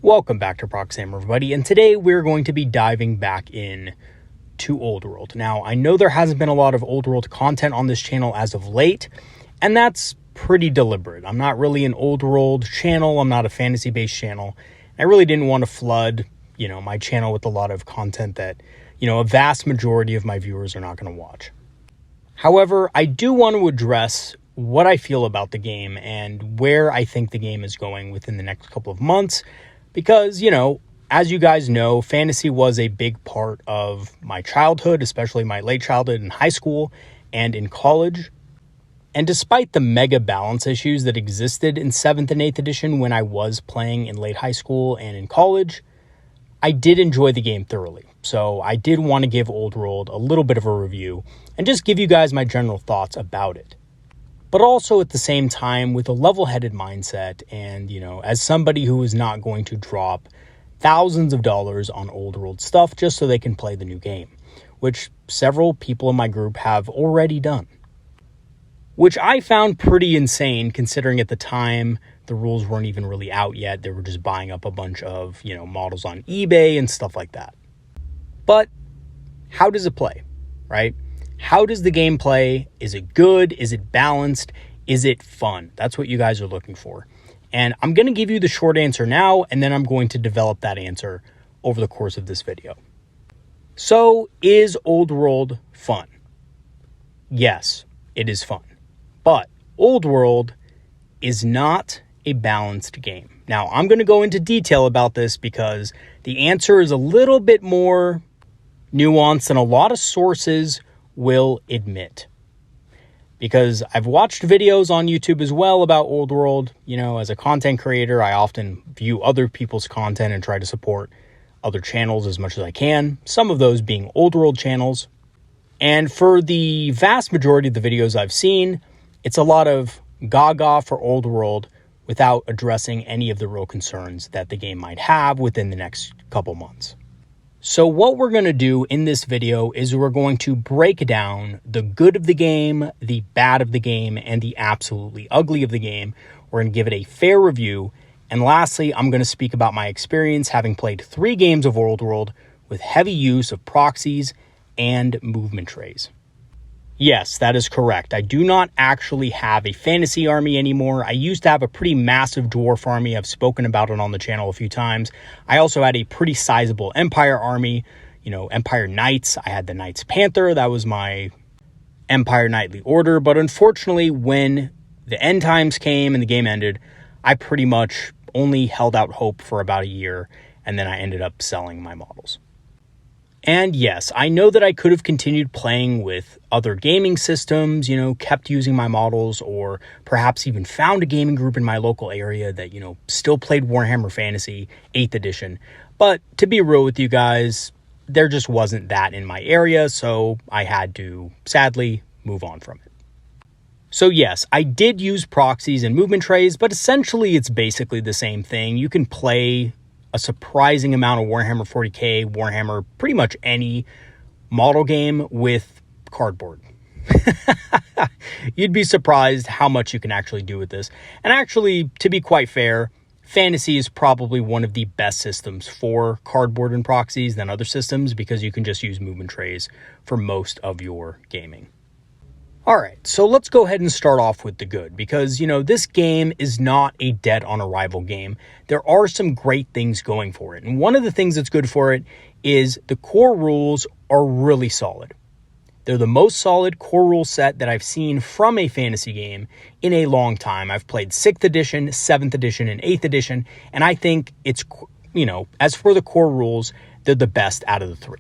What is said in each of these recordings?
Welcome back to Proxy, everybody, and today we're going to be diving back in to Old World. Now, I know there hasn't been a lot of Old World content on this channel as of late, and that's pretty deliberate. I'm not really an Old World channel. I'm not a fantasy-based channel. I really didn't want to flood, my channel with a lot of content that, a vast majority of my viewers are not going to watch. However, I do want to address what I feel about the game and where I think the game is going within the next couple of months. Because, as you guys know, fantasy was a big part of my childhood, especially my late childhood in high school and in college. And despite the mega balance issues that existed in 7th and 8th edition when I was playing in late high school and in college, I did enjoy the game thoroughly. So I did want to give Old World a little bit of a review and just give you guys my general thoughts about it. But also at the same time with a level-headed mindset and, as somebody who is not going to drop thousands of dollars on Old World stuff just so they can play the new game, which several people in my group have already done. Which I found pretty insane considering at the time the rules weren't even really out yet. They were just buying up a bunch of, models on eBay and stuff like that. But how does it play, right? How does the game play? Is it good? Is it balanced? Is it fun? That's what you guys are looking for. And I'm going to give you the short answer now, and then I'm going to develop that answer over the course of this video. So, is Old World fun? Yes, it is fun. But Old World is not a balanced game. Now, I'm going to go into detail about this because the answer is a little bit more nuanced than a lot of sources will admit. Because I've watched videos on YouTube as well about Old World. As a content creator, I often view other people's content and try to support other channels as much as I can. Some of those being Old World channels. And for the vast majority of the videos I've seen, it's a lot of gaga for Old World without addressing any of the real concerns that the game might have within the next couple months. So what we're going to do in this video is we're going to break down the good of the game, the bad of the game, and the absolutely ugly of the game. We're going to give it a fair review. And lastly, I'm going to speak about my experience having played 3 games of Old World with heavy use of proxies and movement trays. Yes, that is correct. I do not actually have a fantasy army anymore. I used to have a pretty massive dwarf army. I've spoken about it on the channel a few times. I also had a pretty sizable Empire army, Empire Knights. I had the Knights Panther. That was my Empire Knightly Order. But unfortunately, when the end times came and the game ended, I pretty much only held out hope for about a year, and then I ended up selling my models. And yes, I know that I could have continued playing with other gaming systems, kept using my models, or perhaps even found a gaming group in my local area that, still played Warhammer Fantasy 8th edition. But to be real with you guys, there just wasn't that in my area, so I had to, sadly, move on from it. So yes, I did use proxies and movement trays, but essentially it's basically the same thing. You can play a surprising amount of Warhammer 40k, Warhammer, pretty much any model game with cardboard. You'd be surprised how much you can actually do with this. And actually, to be quite fair, fantasy is probably one of the best systems for cardboard and proxies than other systems because you can just use movement trays for most of your gaming. All right, so let's go ahead and start off with the good because, this game is not a dead on arrival game. There are some great things going for it. And one of the things that's good for it is the core rules are really solid. They're the most solid core rule set that I've seen from a fantasy game in a long time. I've played 6th edition, 7th edition, and 8th edition, and I think it's, as for the core rules, they're the best out of the 3.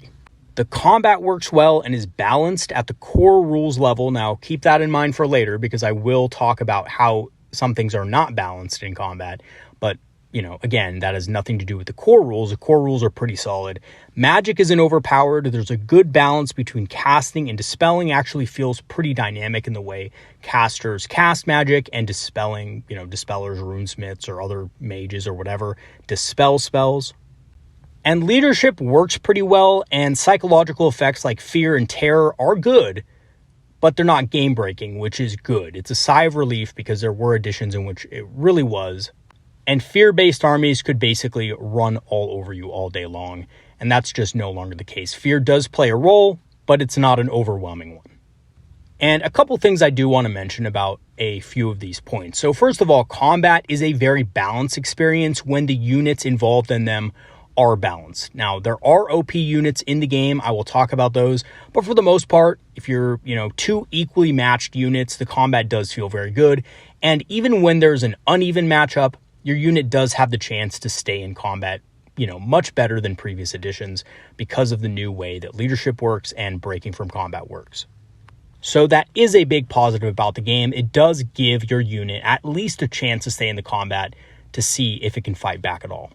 The combat works well and is balanced at the core rules level. Now, keep that in mind for later because I will talk about how some things are not balanced in combat. But, again, that has nothing to do with the core rules. The core rules are pretty solid. Magic isn't overpowered. There's a good balance between casting and dispelling. Actually feels pretty dynamic in the way casters cast magic and dispelling, dispellers, runesmiths, or other mages or whatever, dispel spells. And leadership works pretty well, and psychological effects like fear and terror are good, but they're not game-breaking, which is good. It's a sigh of relief because there were editions in which it really was And fear-based armies could basically run all over you all day long, and that's just no longer the case. Fear does play a role, but it's not an overwhelming one. And a couple things I do want to mention about a few of these points. So first of all, combat is a very balanced experience when the units involved in them are balanced. Now, there are OP units in the game. I will talk about those. But for the most part, if you're, two equally matched units, the combat does feel very good. And even when there's an uneven matchup, your unit does have the chance to stay in combat, much better than previous editions because of the new way that leadership works and breaking from combat works. So that is a big positive about the game. It does give your unit at least a chance to stay in the combat to see if it can fight back at all.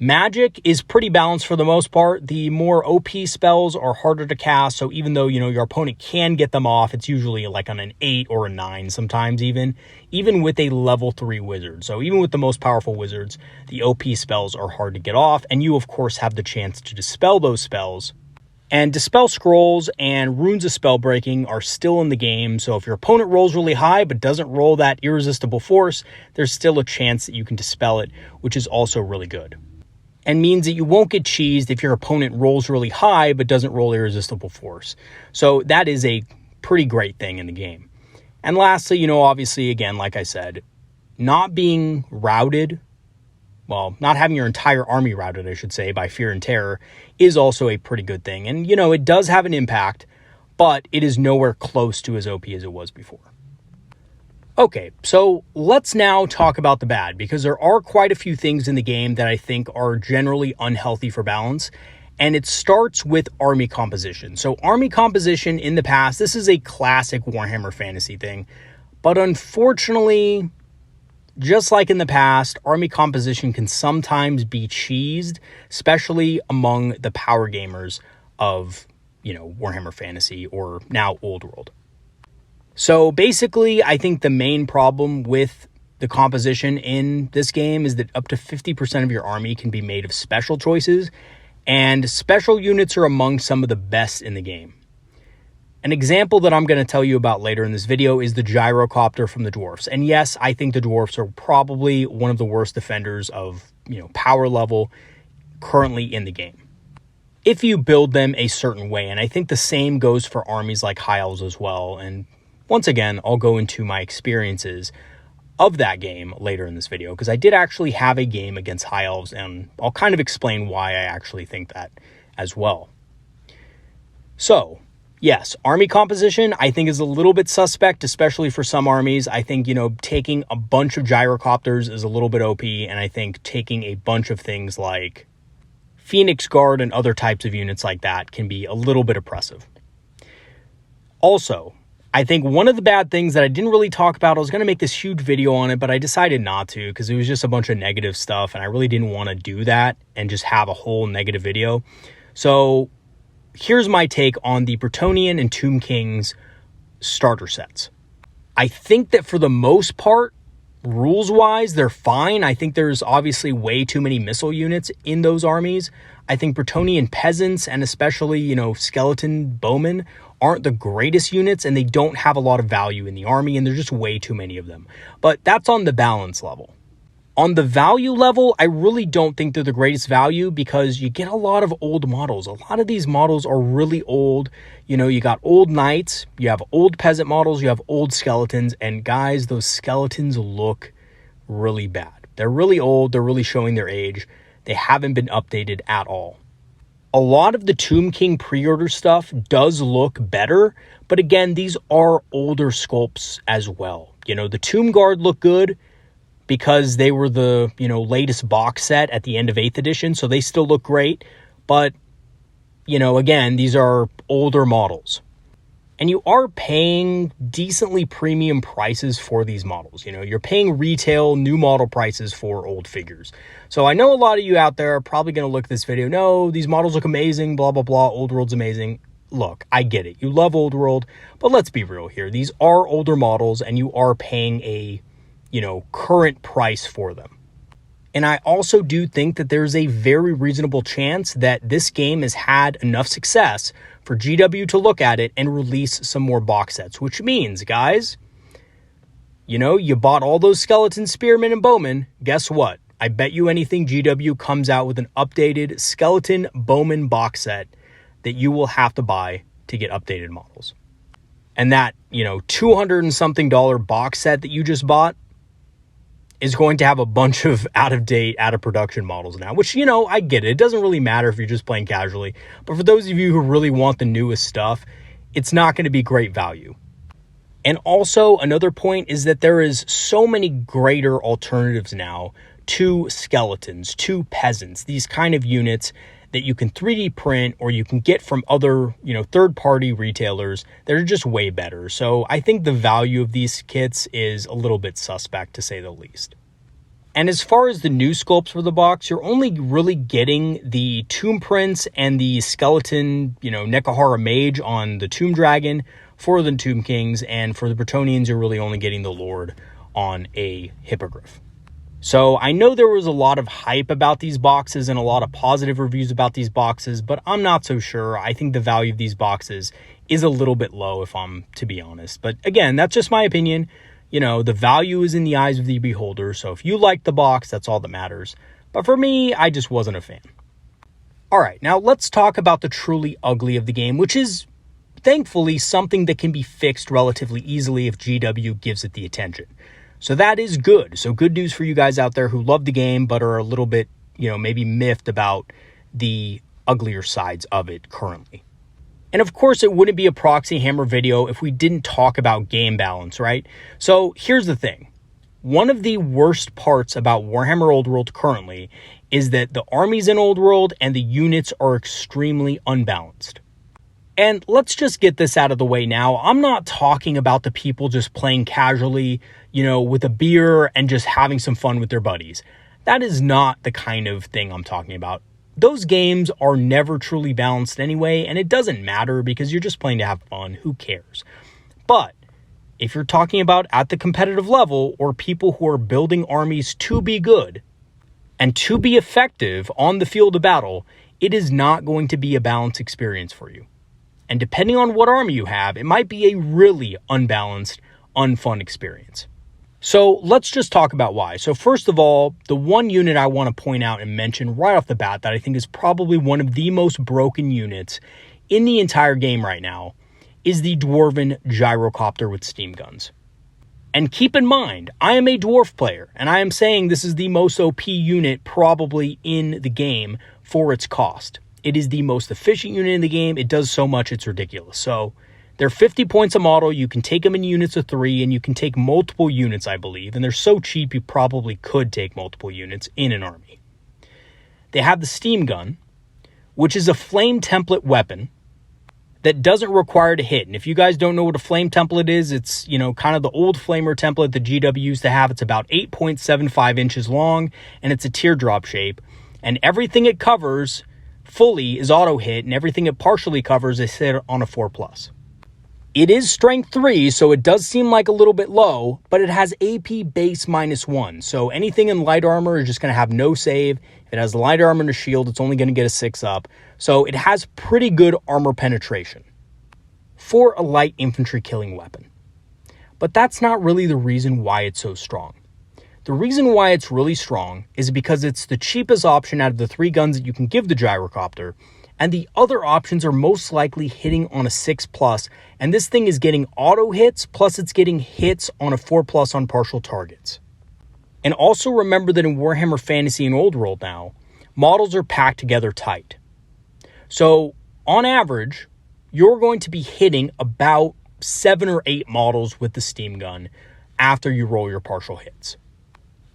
Magic is pretty balanced for the most part. The more OP spells are harder to cast, so even though, your opponent can get them off, it's usually like on an 8 or a 9 sometimes even with a level 3 wizard. So even with the most powerful wizards, the OP spells are hard to get off, and you, of course, have the chance to dispel those spells. And Dispel Scrolls and Runes of Spellbreaking are still in the game, so if your opponent rolls really high but doesn't roll that irresistible force, there's still a chance that you can dispel it, which is also really good. And means that you won't get cheesed if your opponent rolls really high but doesn't roll irresistible force. So that is a pretty great thing in the game. And lastly, obviously, again, like I said, not being routed, not having your entire army routed, I should say, by fear and terror is also a pretty good thing. And, it does have an impact, but it is nowhere close to as OP as it was before. Okay, so let's now talk about the bad, because there are quite a few things in the game that I think are generally unhealthy for balance, and it starts with army composition. So army composition in the past, this is a classic Warhammer Fantasy thing, but unfortunately, just like in the past, army composition can sometimes be cheesed, especially among the power gamers of, Warhammer Fantasy or now Old World. So basically, I think the main problem with the composition in this game is that up to 50% of your army can be made of special choices, and special units are among some of the best in the game. An example that I'm going to tell you about later in this video is the gyrocopter from the Dwarfs. And yes, I think the Dwarfs are probably one of the worst defenders of, power level currently in the game, if you build them a certain way. And I think the same goes for armies like High Elves as well. And once again, I'll go into my experiences of that game later in this video, because I did actually have a game against High Elves, and I'll kind of explain why I actually think that as well. So, yes, army composition I think is a little bit suspect, especially for some armies. I think, taking a bunch of gyrocopters is a little bit OP, and I think taking a bunch of things like Phoenix Guard and other types of units like that can be a little bit oppressive. Also, I think one of the bad things that I didn't really talk about, I was going to make this huge video on it, but I decided not to because it was just a bunch of negative stuff, and I really didn't want to do that and just have a whole negative video. So here's my take on the Bretonnian and Tomb Kings starter sets. I think that for the most part, rules-wise, they're fine. I think there's obviously way too many missile units in those armies. I think Bretonnian peasants and especially, skeleton bowmen aren't the greatest units, and they don't have a lot of value in the army, and there's just way too many of them. But that's on the balance level. On the value level, I really don't think they're the greatest value because you get a lot of old models. A lot of these models are really old. You got old knights, you have old peasant models, you have old skeletons, and guys, those skeletons look really bad. They're really old, they're really showing their age. They haven't been updated at all. A lot of the Tomb King pre-order stuff does look better, but again, these are older sculpts as well. The Tomb Guard look good because they were the, latest box set at the end of 8th edition, so they still look great. But, again, these are older models. And you are paying decently premium prices for these models. You're paying retail new model prices for old figures. So I know a lot of you out there are probably going to look at this video, no, these models look amazing, blah, blah, blah, Old World's amazing. Look, I get it. You love Old World, but let's be real here. These are older models, and you are paying a, current price for them. And I also do think that there's a very reasonable chance that this game has had enough success for GW to look at it and release some more box sets, which means, guys, You know, you bought all those skeleton spearmen and bowmen. Guess what? I bet you anything GW comes out with an updated skeleton bowman box set that you will have to buy to get updated models. And that, $200 and something box set that you just bought is going to have a bunch of out-of-date, out-of-production models now, which, I get it. It doesn't really matter if you're just playing casually. But for those of you who really want the newest stuff, it's not going to be great value. And also, another point is that there is so many greater alternatives now to skeletons, to peasants, these kind of units that you can 3D print or you can get from other, third-party retailers that are just way better. So I think the value of these kits is a little bit suspect, to say the least. And as far as the new sculpts for the box, you're only really getting the tomb prints and the skeleton, Nekahara Mage on the Tomb Dragon for the Tomb Kings, and for the Bretonnians, you're really only getting the Lord on a Hippogriff. So I know there was a lot of hype about these boxes and a lot of positive reviews about these boxes, but I'm not so sure. I think the value of these boxes is a little bit low, if I'm to be honest. But again, that's just my opinion. The value is in the eyes of the beholder. So if you like the box, that's all that matters. But for me, I just wasn't a fan. All right, now let's talk about the truly ugly of the game, which is thankfully something that can be fixed relatively easily if GW gives it the attention. So that is good. So good news for you guys out there who love the game but are a little bit, maybe miffed about the uglier sides of it currently. And of course, it wouldn't be a Proxy Hammer video if we didn't talk about game balance, right? So here's the thing. One of the worst parts about Warhammer Old World currently is that the armies in Old World and the units are extremely unbalanced. And let's just get this out of the way now. I'm not talking about the people just playing casually, with a beer and just having some fun with their buddies. That is not the kind of thing I'm talking about. Those games are never truly balanced anyway, and it doesn't matter because you're just playing to have fun. Who cares? But if you're talking about at the competitive level or people who are building armies to be good and to be effective on the field of battle, it is not going to be a balanced experience for you. And depending on what army you have, it might be a really unbalanced, unfun experience. So let's just talk about why. So first of all, the one unit I want to point out and mention right off the bat that I think is probably one of the most broken units in the entire game right now is the Dwarven Gyrocopter with steam guns. And keep in mind, I am a Dwarf player, and I am saying this is the most OP unit probably in the game for its cost. It is the most efficient unit in the game. It does so much, it's ridiculous. So they're 50 points a model. You can take them in units of 3, and you can take multiple units, I believe. And they're so cheap, you probably could take multiple units in an army. They have the steam gun, which is a flame template weapon that doesn't require to hit. And if you guys don't know what a flame template is, it's, kind of the old flamer template that GW used to have. It's about 8.75 inches long, and it's a teardrop shape. And everything it covers fully is auto hit, and everything it partially covers is hit on a 4+. It is strength 3, so it does seem like a little bit low, but it has AP base -1. So anything in light armor is just going to have no save. If it has light armor and a shield, it's only going to get a 6 up. So it has pretty good armor penetration for a light infantry killing weapon. But that's not really the reason why it's so strong. The reason why it's really strong is because it's the cheapest option out of the 3 guns that you can give the gyrocopter, and the other options are most likely hitting on a 6+, and this thing is getting auto hits, plus it's getting hits on a 4+ on partial targets. And also remember that in Warhammer Fantasy and Old World now, models are packed together tight. So on average, you're going to be hitting about 7 or 8 models with the steam gun after you roll your partial hits.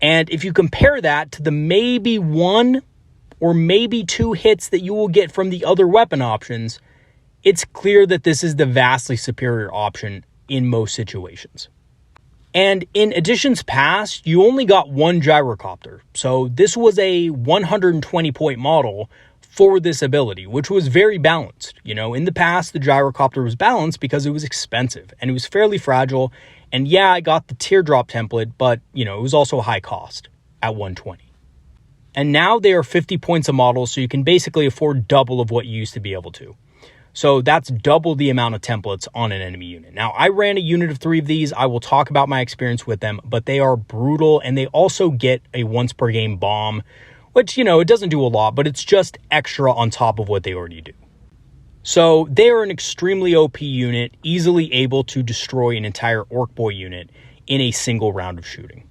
And if you compare that to the maybe 1 or maybe 2 hits that you will get from the other weapon options, it's clear that this is the vastly superior option in most situations. And in editions past, you only got 1 gyrocopter. So this was a 120 point model for this ability, which was very balanced. In the past, the gyrocopter was balanced because it was expensive and it was fairly fragile. And yeah, I got the teardrop template, but it was also high cost at 120. And now they are 50 points a model, so you can basically afford double of what you used to be able to. So that's double the amount of templates on an enemy unit. Now, I ran a unit of 3 of these. I will talk about my experience with them, but they are brutal, and they also get a once per game bomb, which, it doesn't do a lot, but it's just extra on top of what they already do. So they are an extremely OP unit, easily able to destroy an entire Orc Boy unit in a single round of shooting.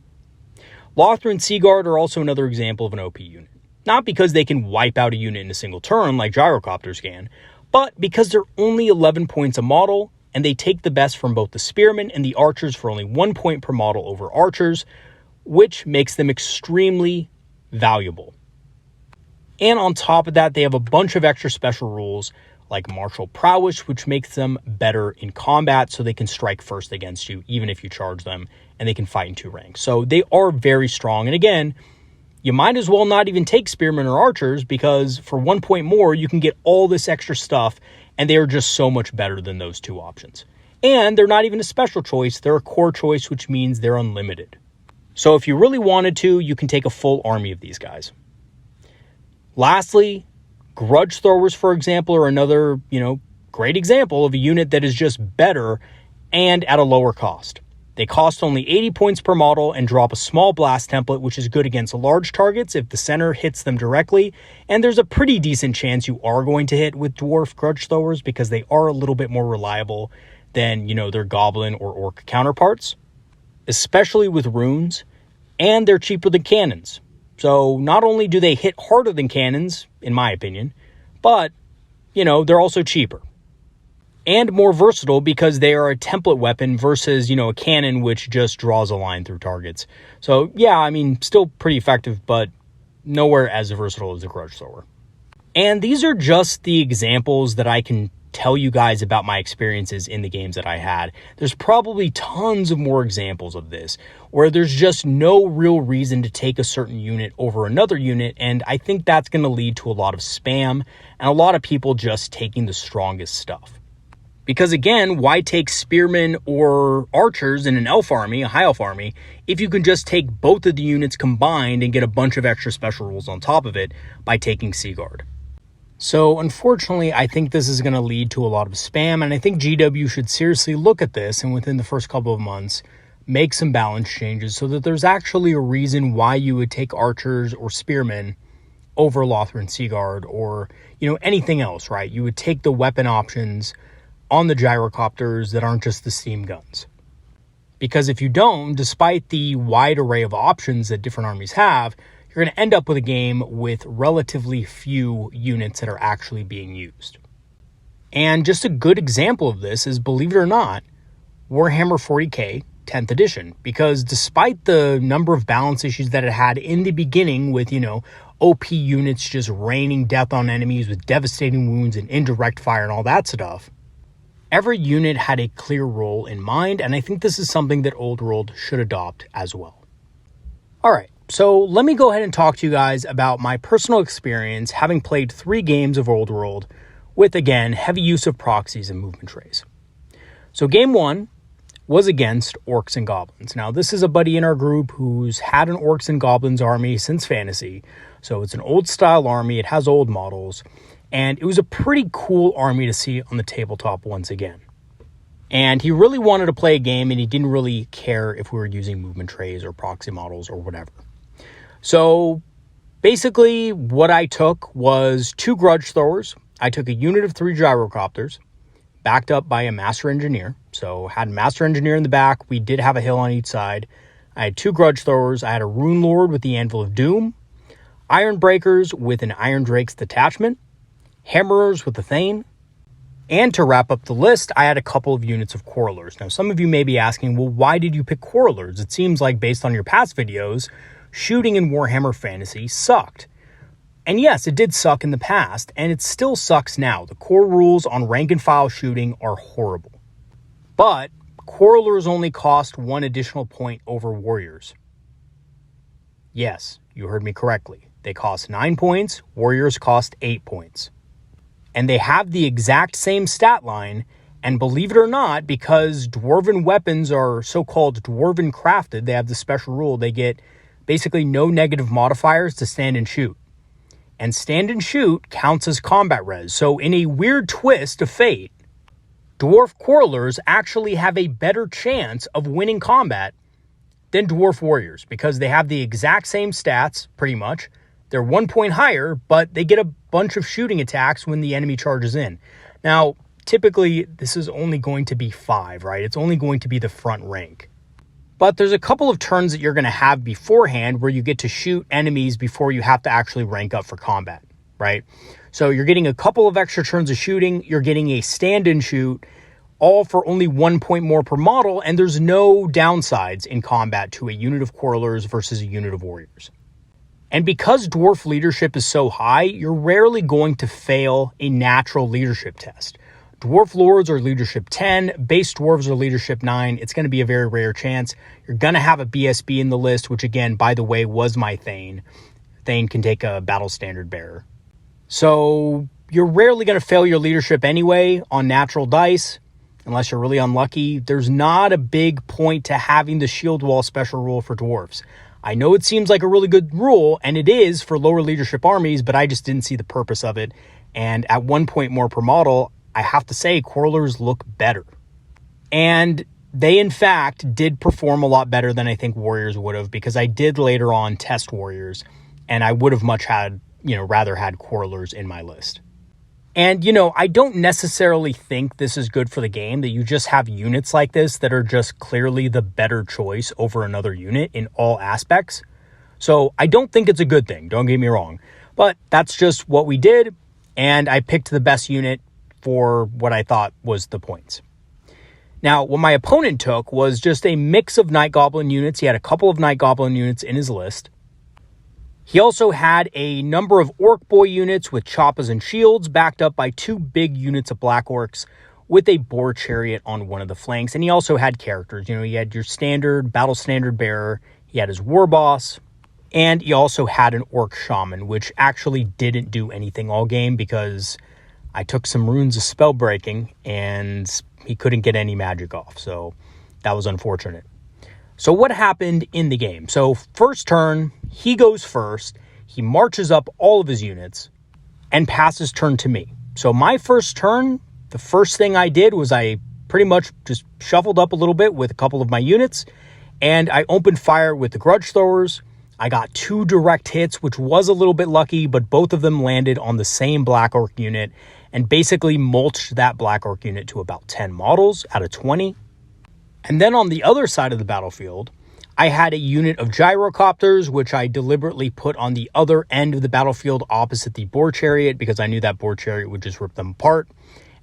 Lothran Seaguard are also another example of an OP unit. Not because they can wipe out a unit in a single turn like gyrocopters can, but because they're only 11 points a model, and they take the best from both the spearmen and the archers for only 1 point per model over archers, which makes them extremely valuable. And on top of that, they have a bunch of extra special rules like martial prowess, which makes them better in combat, so they can strike first against you, even if you charge them, and they can fight in 2 ranks. So they are very strong. And again, you might as well not even take spearmen or archers, because for 1 point more, you can get all this extra stuff, and they are just so much better than those 2 options. And they're not even a special choice. They're a core choice, which means they're unlimited. So if you really wanted to, you can take a full army of these guys. Lastly, grudge throwers, for example, are another, great example of a unit that is just better and at a lower cost. They cost only 80 points per model and drop a small blast template, which is good against large targets if the center hits them directly. And there's a pretty decent chance you are going to hit with dwarf grudge throwers because they are a little bit more reliable than, their goblin or orc counterparts, especially with runes, and they're cheaper than cannons. So not only do they hit harder than cannons, in my opinion, but, they're also cheaper. And more versatile because they are a template weapon versus, a cannon which just draws a line through targets. So yeah, still pretty effective, but nowhere as versatile as a grudge thrower. And these are just the examples that I can tell you guys about my experiences in the games that I had. There's probably tons of more examples of this where there's just no real reason to take a certain unit over another unit, and I think that's going to lead to a lot of spam and a lot of people just taking the strongest stuff. Because again, why take spearmen or archers in an elf army, a high elf army, if you can just take both of the units combined and get a bunch of extra special rules on top of it by taking Seaguard? So unfortunately, I think this is going to lead to a lot of spam, and I think GW should seriously look at this and within the first couple of months make some balance changes so that there's actually a reason why you would take archers or spearmen over Lothran Seaguard or, anything else, right? You would take the weapon options on the gyrocopters that aren't just the steam guns. Because if you don't, despite the wide array of options that different armies have, you're going to end up with a game with relatively few units that are actually being used. And just a good example of this is, believe it or not, Warhammer 40k 10th edition. Because despite the number of balance issues that it had in the beginning with, OP units just raining death on enemies with devastating wounds and indirect fire and all that stuff, every unit had a clear role in mind, and I think this is something that Old World should adopt as well. All right. So let me go ahead and talk to you guys about my personal experience having played 3 games of Old World with, again, heavy use of proxies and movement trays. So game 1 was against Orcs and Goblins. Now, this is a buddy in our group who's had an Orcs and Goblins army since Fantasy. So it's an old style army. It has old models. And it was a pretty cool army to see on the tabletop once again. And he really wanted to play a game, and he didn't really care if we were using movement trays or proxy models or whatever. So basically what I took was 2 grudge throwers. I took a unit of 3 gyrocopters backed up by a master engineer. So had a master engineer in the back. We did have a hill on each side. I had 2 grudge throwers. I had a rune lord with the Anvil of Doom, iron breakers with an Iron Drake's detachment, hammerers with the Thane, and to wrap up the list, I had a couple of units of quarrelers. Now, some of you may be asking, well, why did you pick quarrelers? It seems like based on your past videos, shooting in Warhammer Fantasy sucked. And yes, it did suck in the past, and it still sucks now. The core rules on rank and file shooting are horrible. But quarrelers only cost 1 additional point over warriors. Yes, you heard me correctly. They cost 9 points, warriors cost 8 points. And they have the exact same stat line, and believe it or not, because dwarven weapons are so-called dwarven crafted, they have the special rule, they get basically no negative modifiers to stand and shoot. and stand and shoot counts as combat res. So in a weird twist of fate, dwarf quarrelers actually have a better chance of winning combat than dwarf warriors because they have the exact same stats, pretty much. They're 1 point higher, but they get a bunch of shooting attacks when the enemy charges in. Now, typically, this is only going to be 5, right? It's only going to be the front rank. But there's a couple of turns that you're going to have beforehand where you get to shoot enemies before you have to actually rank up for combat, right? So you're getting a couple of extra turns of shooting. You're getting a stand and shoot, all for only 1 point more per model. And there's no downsides in combat to a unit of quarrelers versus a unit of warriors. And because dwarf leadership is so high, you're rarely going to fail a natural leadership test. Dwarf lords are leadership 10, base dwarves are leadership 9. It's going to be a very rare chance. You're going to have a BSB in the list, which again, by the way, was my Thane. Thane can take a battle standard bearer. So you're rarely going to fail your leadership anyway on natural dice, unless you're really unlucky. There's not a big point to having the shield wall special rule for dwarves. I know it seems like a really good rule, and it is for lower leadership armies, but I just didn't see the purpose of it. And at 1 point more per model, I have to say, quarrelers look better. And they, in fact, did perform a lot better than I think warriors would have, because I did later on test warriors, and I would have rather had quarrelers in my list. And, I don't necessarily think this is good for the game, that you just have units like this that are just clearly the better choice over another unit in all aspects. So I don't think it's a good thing, don't get me wrong. But that's just what we did, and I picked the best unit for what I thought was the points. Now, what my opponent took was just a mix of Night Goblin units. He had a couple of Night Goblin units in his list. He also had a number of Orc Boy units with choppas and shields, backed up by 2 big units of Black Orcs with a Boar Chariot on one of the flanks. And he also had characters. He had your standard Battle Standard Bearer. He had his War Boss. And he also had an Orc Shaman, which actually didn't do anything all game because I took some runes of spell breaking and he couldn't get any magic off. So that was unfortunate. So what happened in the game? So first turn, he goes first. He marches up all of his units and passes turn to me. So my first turn, the first thing I did was I pretty much just shuffled up a little bit with a couple of my units and I opened fire with the grudge throwers. I got 2 direct hits, which was a little bit lucky, but both of them landed on the same Black Orc unit and basically mulched that Black Orc unit to about 10 models out of 20. And then on the other side of the battlefield, I had a unit of gyrocopters, which I deliberately put on the other end of the battlefield opposite the Boar Chariot because I knew that Boar Chariot would just rip them apart.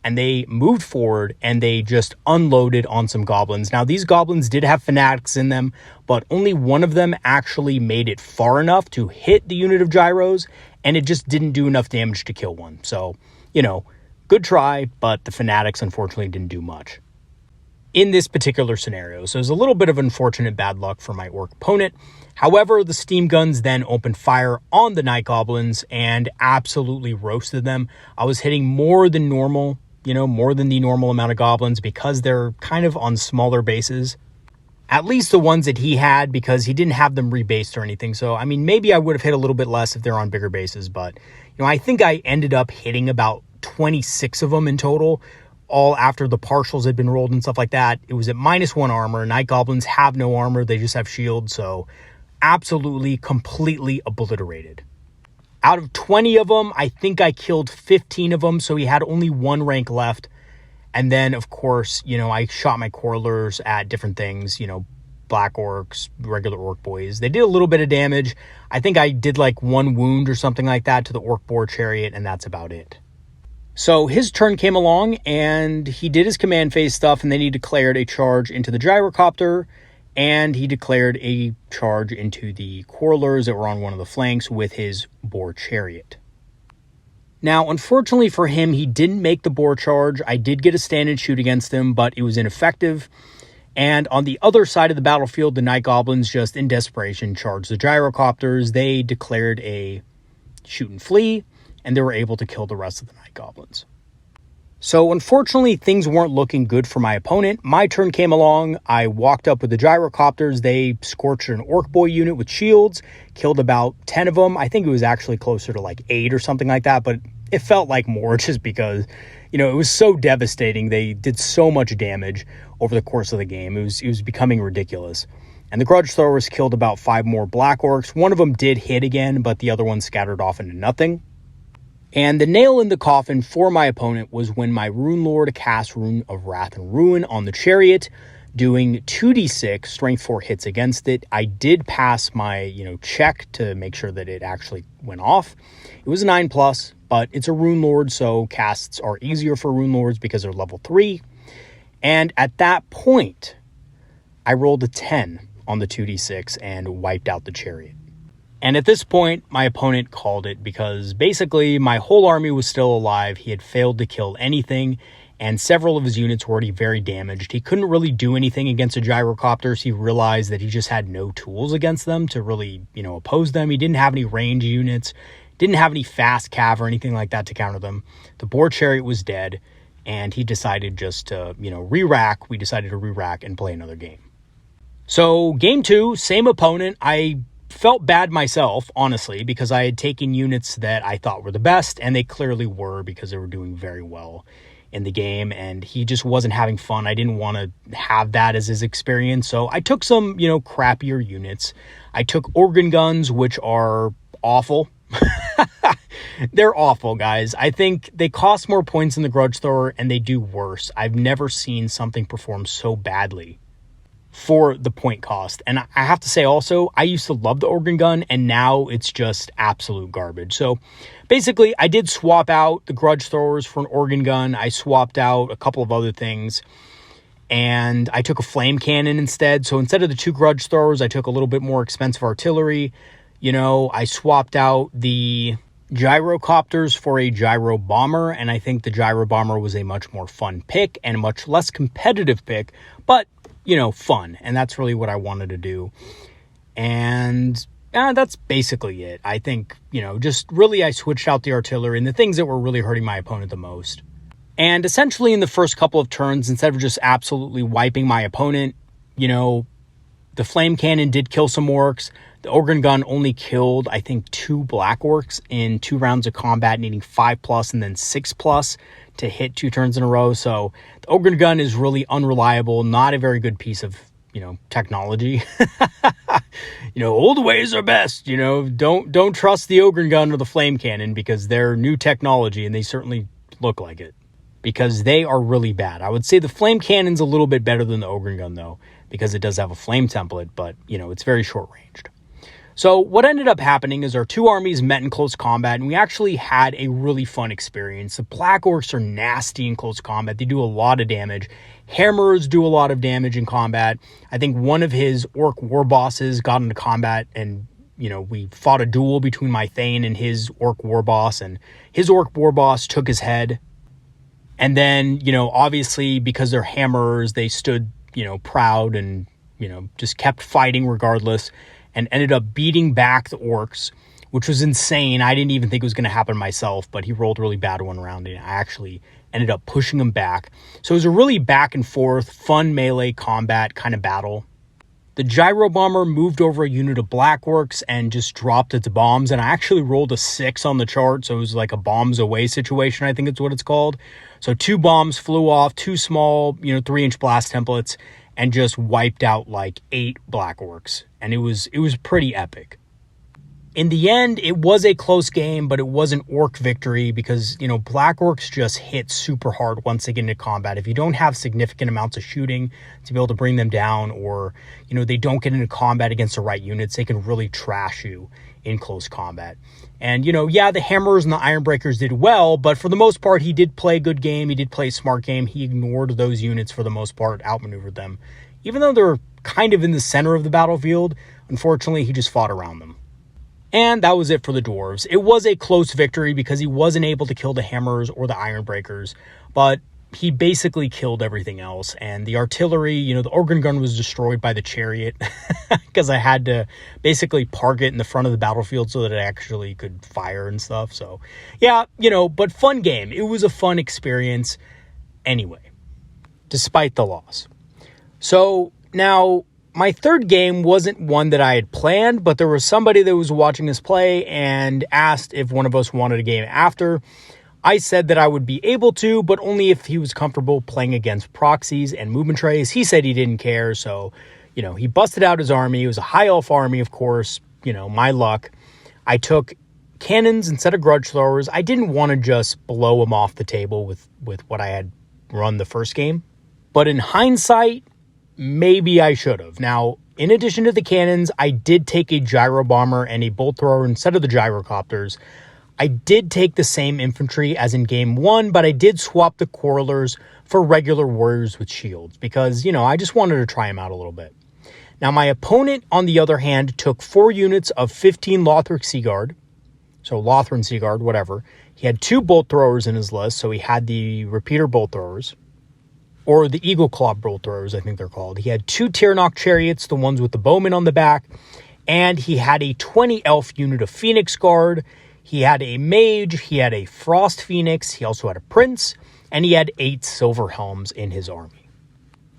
And they moved forward and they just unloaded on some goblins. Now, these goblins did have fanatics in them, but only one of them actually made it far enough to hit the unit of gyros, and it just didn't do enough damage to kill one. So, good try, but the fanatics unfortunately didn't do much in this particular scenario. So it was a little bit of unfortunate bad luck for my orc opponent. However, the steam guns then opened fire on the Night Goblins and absolutely roasted them. I was hitting more than normal, more than the normal amount of goblins because they're kind of on smaller bases. At least the ones that he had, because he didn't have them rebased or anything. So, maybe I would have hit a little bit less if they're on bigger bases, but, I think I ended up hitting about 26 of them in total, all after the partials had been rolled and stuff like that. It was at -1 armor. Night Goblins have no armor. They just have shields. So absolutely, completely obliterated. Out of 20 of them, I think I killed 15 of them. So he had only 1 rank left. And then, of course, I shot my quarrelers at different things, Black Orcs, regular Orc Boys. They did a little bit of damage. I think I did like 1 wound or something like that to the Orc Boar Chariot, and that's about it. So his turn came along, and he did his command phase stuff, and then he declared a charge into the gyrocopter, and he declared a charge into the quarrelers that were on one of the flanks with his Boar Chariot. Now, unfortunately for him, he didn't make the boar charge. I did get a stand and shoot against him, but it was ineffective. And on the other side of the battlefield, the Night Goblins, just in desperation, charged the gyrocopters. They declared a shoot and flee, and they were able to kill the rest of the Night Goblins. So unfortunately, things weren't looking good for my opponent. My turn came along. I walked up with the gyrocopters. They scorched an orc boy unit with shields, killed about 10 of them. I think it was actually closer to like 8 or something like that, but it felt like more just because, it was so devastating. They did so much damage over the course of the game. It was becoming ridiculous. And the grudge throwers killed about 5 more black orcs. One of them did hit again, but the other one scattered off into nothing. And the nail in the coffin for my opponent was when my Rune Lord cast Rune of Wrath and Ruin on the chariot, doing 2d6 strength 4 hits against it. I did pass my, check to make sure that it actually went off. It was a 9+, but it's a Rune Lord, so casts are easier for Rune Lords because they're level 3. And at that point, I rolled a 10 on the 2d6 and wiped out the chariot. And at this point, my opponent called it because basically my whole army was still alive. He had failed to kill anything, and several of his units were already very damaged. He couldn't really do anything against the gyrocopters. He realized that he just had no tools against them to really, oppose them. He didn't have any range units, didn't have any fast cav or anything like that to counter them. The boar chariot was dead, and he decided just to, re-rack. We decided to re-rack and play another game. So game 2, same opponent. I felt bad myself, honestly, because I had taken units that I thought were the best, and they clearly were because they were doing very well in the game, and he just wasn't having fun. I didn't want to have that as his experience, so I took some, crappier units. I took organ guns, which are awful. They're awful, guys. I think they cost more points than the grudge thrower, and they do worse. I've never seen something perform so badly for the point cost. And I have to say also, I used to love the organ gun, and now it's just absolute garbage. So basically, I did swap out the grudge throwers for an organ gun. I swapped out a couple of other things, and I took a flame cannon instead. So instead of the 2 grudge throwers, I took a little bit more expensive artillery. I swapped out the gyrocopters for a gyro bomber, and I think the gyro bomber was a much more fun pick and a much less competitive pick, but fun. And that's really what I wanted to do. And that's basically it. I think, just really I switched out the artillery and the things that were really hurting my opponent the most. And essentially in the first couple of turns, instead of just absolutely wiping my opponent, the flame cannon did kill some orcs. The organ gun only killed, I think, 2 black orcs in 2 rounds of combat, needing 5+ and then 6+ to hit 2 turns in a row. So the organ gun is really unreliable, not a very good piece of, technology. Old ways are best. Don't trust the organ gun or the flame cannon because they're new technology, and they certainly look like it because they are really bad. I would say the flame cannon's a little bit better than the organ gun though, because it does have a flame template, but it's very short ranged. So what ended up happening is our 2 armies met in close combat, and we actually had a really fun experience. The black orcs are nasty in close combat. They do a lot of damage. Hammers do a lot of damage in combat. I think one of his orc war bosses got into combat, and we fought a duel between my Thane and his orc war boss, and his orc war boss took his head. And then, obviously because they're hammers, they stood, proud and, just kept fighting regardless, and ended up beating back the orcs, which was insane. I didn't even think it was going to happen myself, but he rolled really bad one round, and I actually ended up pushing him back. So it was a really back and forth, fun melee combat kind of battle. The gyro bomber moved over a unit of black orcs and just dropped its bombs, and I actually rolled a 6 on the chart, so it was like a bombs away situation, I think it's what it's called. So 2 bombs flew off, 2 small, 3-inch blast templates, and just wiped out like 8 black orcs. And it was pretty epic. In the end, it was a close game, but it was an orc victory because, black orcs just hit super hard once they get into combat. If you don't have significant amounts of shooting to be able to bring them down, or, they don't get into combat against the right units, they can really trash you in close combat. And, the hammers and the ironbreakers did well, but for the most part, he did play a good game. He did play a smart game. He ignored those units for the most part, outmaneuvered them. Even though they're kind of in the center of the battlefield, unfortunately, he just fought around them. And that was it for the dwarves. It was a close victory because he wasn't able to kill the hammers or the ironbreakers, but he basically killed everything else. And the artillery, the organ gun was destroyed by the chariot because I had to basically park it in the front of the battlefield so that it actually could fire and stuff. So yeah, but fun game. It was a fun experience anyway, despite the loss. So now my third game wasn't one that I had planned, but there was somebody that was watching us play and asked if one of us wanted a game after. I said that I would be able to, but only if he was comfortable playing against proxies and movement trays. He said he didn't care, so, he busted out his army. It was a high elf army, of course, my luck. I took cannons instead of grudge throwers. I didn't want to just blow them off the table with what I had run the first game. But in hindsight, maybe I should have. Now, in addition to the cannons, I did take a gyro bomber and a bolt thrower instead of the gyrocopters. I did take the same infantry as in game one, but I did swap the quarrelers for regular warriors with shields because, I just wanted to try them out a little bit. Now, my opponent, on the other hand, took 4 units of 15 Lothric Seaguard. So Lothran Seaguard, whatever. He had 2 bolt throwers in his list, so he had the repeater bolt throwers. Or the Eagle Claw bolt throwers, I think they're called. He had 2 Tirnoch chariots, the ones with the bowmen on the back. And he had a 20 elf unit of Phoenix Guard. He had a mage, he had a frost phoenix, he also had a prince, and he had 8 silver helms in his army.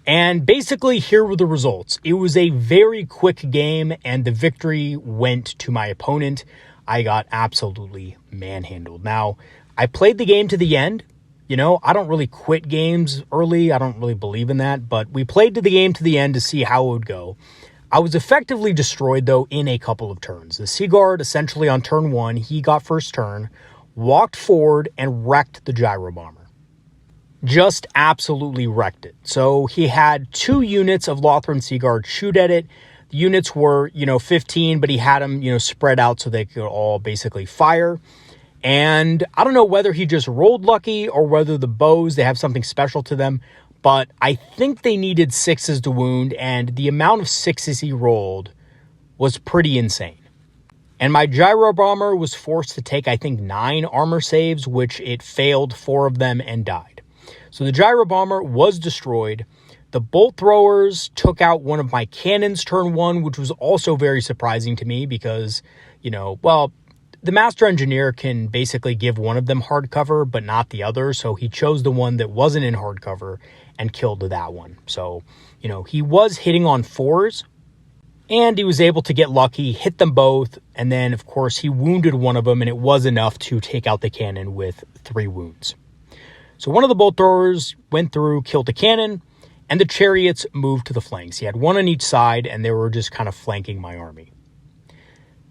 And basically, here were the results. It was a very quick game, and the victory went to my opponent. I got absolutely manhandled. Now, I played the game to the end. I don't really quit games early. I don't really believe in that, but we played the game to the end to see how it would go. I was effectively destroyed, though, in a couple of turns. The Seaguard, essentially on turn 1, he got first turn, walked forward, and wrecked the gyro bomber. Just absolutely wrecked it. So he had 2 units of Lothran Seaguard shoot at it. The units were, 15, but he had them, spread out so they could all basically fire. And I don't know whether he just rolled lucky or whether the bows, they have something special to them. But I think they needed 6s to wound, and the amount of 6s he rolled was pretty insane. And my gyro bomber was forced to take, I think, 9 armor saves, which it failed 4 of them and died. So the gyro bomber was destroyed. The bolt throwers took out one of my cannons turn 1, which was also very surprising to me because, the master engineer can basically give one of them hardcover, but not the other. So he chose the one that wasn't in hardcover and killed that one. So, he was hitting on 4s and he was able to get lucky, hit them both. And then, of course, he wounded one of them, and it was enough to take out the cannon with 3 wounds. So one of the bolt throwers went through, killed the cannon, and the chariots moved to the flanks. He had 1 on each side, and they were just kind of flanking my army.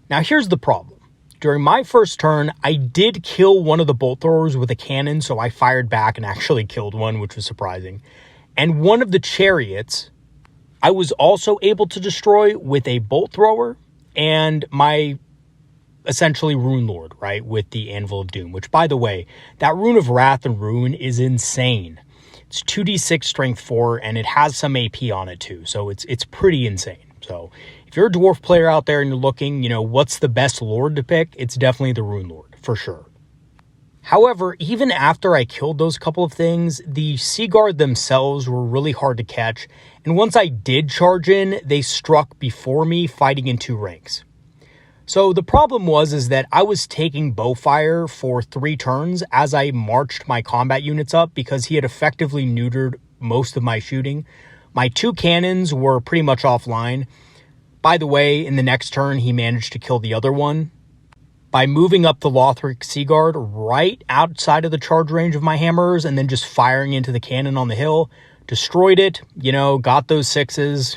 Now, here's the problem. During my first turn, I did kill one of the bolt throwers with a cannon, so I fired back and actually killed one, which was surprising. And one of the chariots, I was also able to destroy with a bolt thrower and my, essentially, Rune Lord, right, with the Anvil of Doom, which, by the way, that Rune of Wrath and Rune is insane. It's 2d6 strength 4, and it has some AP on it, too, so it's pretty insane. So if you're a dwarf player out there and you're looking, what's the best lord to pick? It's definitely the Rune Lord, for sure. However, even after I killed those couple of things, the Seaguard themselves were really hard to catch. And once I did charge in, they struck before me, fighting in 2 ranks. So the problem is that I was taking bow fire for 3 turns as I marched my combat units up because he had effectively neutered most of my shooting. My 2 cannons were pretty much offline. By the way, in the next turn, he managed to kill the other one by moving up the Lothric Seaguard right outside of the charge range of my hammers and then just firing into the cannon on the hill. Destroyed it, got those 6s,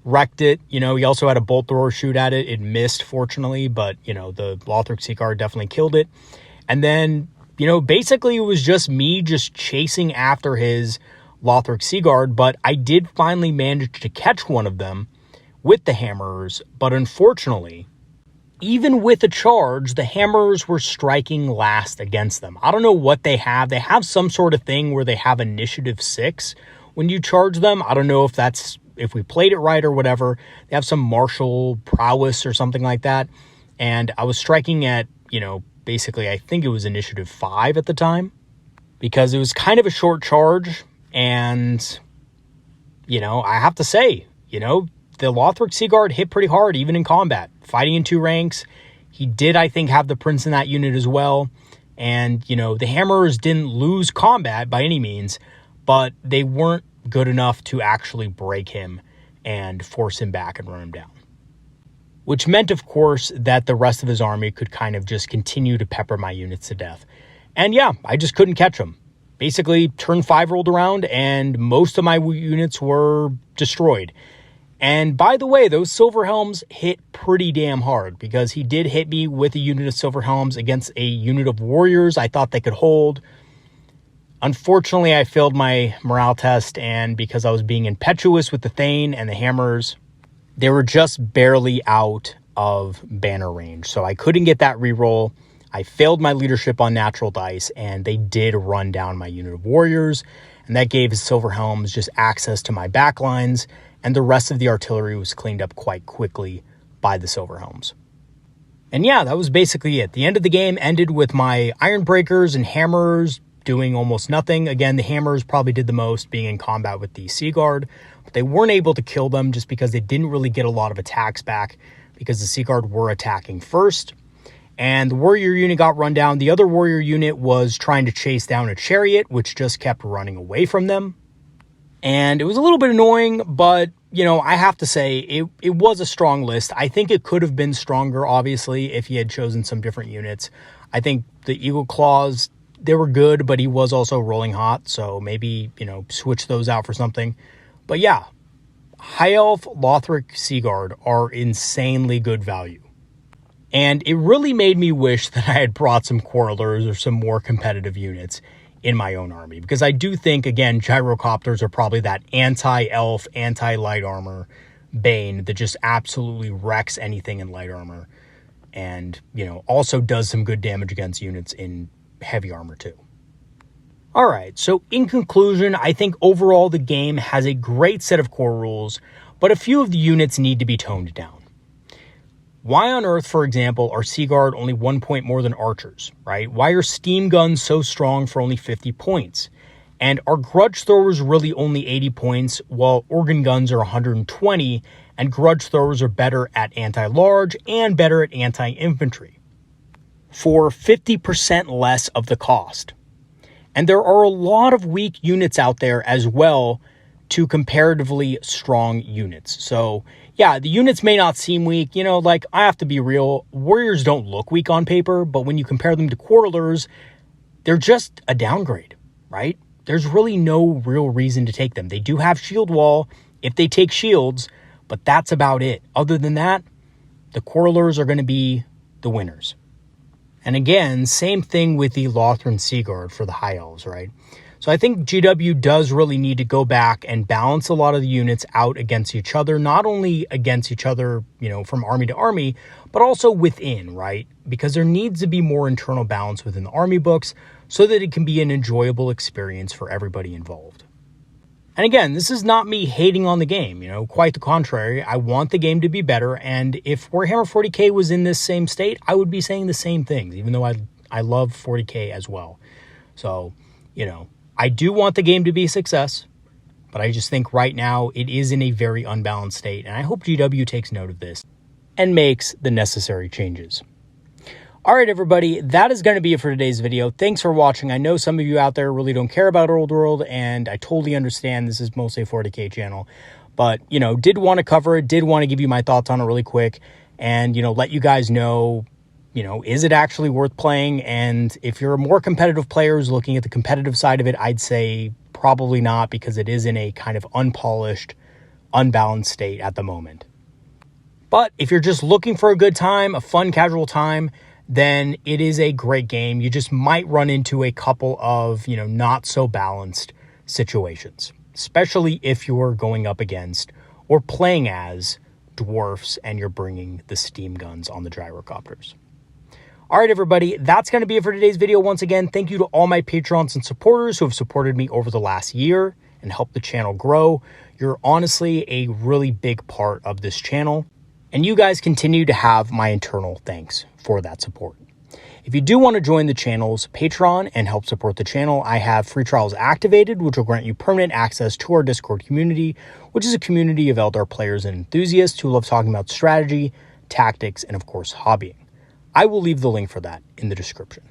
wrecked it. He also had a bolt thrower shoot at it. It missed, fortunately, but, the Lothric Seaguard definitely killed it. And then, basically it was just me just chasing after his Lothric Seaguard, but I did finally manage to catch one of them with the hammers, but unfortunately, even with a charge, the hammers were striking last against them. I don't know what they have. They have some sort of thing where they have initiative 6 when you charge them. I don't know if we played it right or whatever. They have some martial prowess or something like that. And I was striking at, basically, I think it was initiative 5 at the time. because it was kind of a short charge. And, I have to say, the Lothric Seaguard hit pretty hard, even in combat. Fighting in 2 ranks. He did, I think, have the Prince in that unit as well. And, the Hammerers didn't lose combat by any means, but they weren't good enough to actually break him and force him back and run him down. Which meant, of course, that the rest of his army could kind of just continue to pepper my units to death. And yeah, I just couldn't catch them. Basically, turn 5 rolled around and most of my units were destroyed. And by the way, those Silver Helms hit pretty damn hard, because he did hit me with a unit of Silver Helms against a unit of warriors I thought they could hold. Unfortunately, I failed my morale test, and because I was being impetuous with the Thane and the Hammers, they were just barely out of banner range. So I couldn't get that reroll. I failed my leadership on natural dice, and they did run down my unit of warriors, and that gave his Silver Helms just access to my backlines, and the rest of the artillery was cleaned up quite quickly by the Silver Helms. And yeah, that was basically it. The end of the game ended with my Iron Breakers and Hammers doing almost nothing. Again, the Hammers probably did the most, being in combat with the Seaguard, but they weren't able to kill them just because they didn't really get a lot of attacks back, because the Seaguard were attacking first. And the warrior unit got run down. The other warrior unit was trying to chase down a chariot, which just kept running away from them. And it was a little bit annoying, but, I have to say, it was a strong list. I think it could have been stronger, obviously, if he had chosen some different units. I think the Eagle Claws, they were good, but he was also rolling hot, so maybe, switch those out for something. But yeah, High Elf Lothric Seaguard are insanely good value. And it really made me wish that I had brought some Quarrelers or some more competitive units in my own army, because I do think, again, Gyrocopters are probably that anti-elf, anti-light armor bane that just absolutely wrecks anything in light armor, and, also does some good damage against units in heavy armor too. All right, so in conclusion, I think overall the game has a great set of core rules, but a few of the units need to be toned down. Why on earth, for example, are Seaguard only 1 point more than archers, right? Why are steam guns so strong for only 50 points? And are grudge throwers really only 80 points, while organ guns are 120, and grudge throwers are better at anti-large and better at anti-infantry for 50% less of the cost? And there are a lot of weak units out there as well to comparatively strong units. So yeah, the units may not seem weak. I have to be real. Warriors don't look weak on paper, but when you compare them to Quarrelers, they're just a downgrade, right? There's really no real reason to take them. They do have shield wall if they take shields, but that's about it. Other than that, the Quarrelers are going to be the winners. And again, same thing with the Lothran Seaguard for the High Elves, right? So I think GW does really need to go back and balance a lot of the units out against each other, not only against each other, from army to army, but also within, right? Because there needs to be more internal balance within the army books so that it can be an enjoyable experience for everybody involved. And again, this is not me hating on the game, quite the contrary. I want the game to be better, and if Warhammer 40k was in this same state, I would be saying the same things, even though I love 40k as well. So, I do want the game to be a success, but I just think right now it is in a very unbalanced state, and I hope GW takes note of this and makes the necessary changes. All right, everybody, that is going to be it for today's video. Thanks for watching. I know some of you out there really don't care about Old World, and I totally understand. This is mostly a 40k channel, but, did want to cover it, did want to give you my thoughts on it really quick, and, let you guys know, is it actually worth playing? And if you're a more competitive player who's looking at the competitive side of it, I'd say probably not, because it is in a kind of unpolished, unbalanced state at the moment. But if you're just looking for a good time, a fun, casual time, then it is a great game. You just might run into a couple of, not so balanced situations, especially if you're going up against or playing as dwarfs and you're bringing the steam guns on the gyrocopters. All right, everybody, that's going to be it for today's video. Once again, thank you to all my patrons and supporters who have supported me over the last year and helped the channel grow. You're honestly a really big part of this channel, and you guys continue to have my eternal thanks for that support. If you do want to join the channel's Patreon and help support the channel, I have free trials activated, which will grant you permanent access to our Discord community, which is a community of Eldar players and enthusiasts who love talking about strategy, tactics, and of course, hobbying. I will leave the link for that in the description.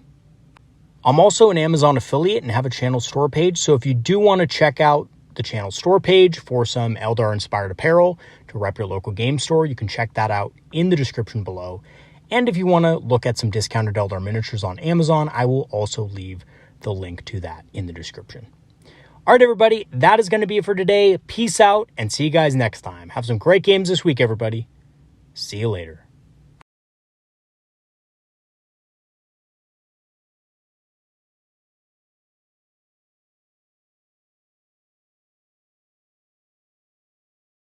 I'm also an Amazon affiliate and have a channel store page, so if you do want to check out the channel store page for some Eldar-inspired apparel to rep your local game store, you can check that out in the description below. And if you want to look at some discounted Eldar miniatures on Amazon, I will also leave the link to that in the description. All right, everybody, that is going to be it for today. Peace out and see you guys next time. Have some great games this week, everybody. See you later.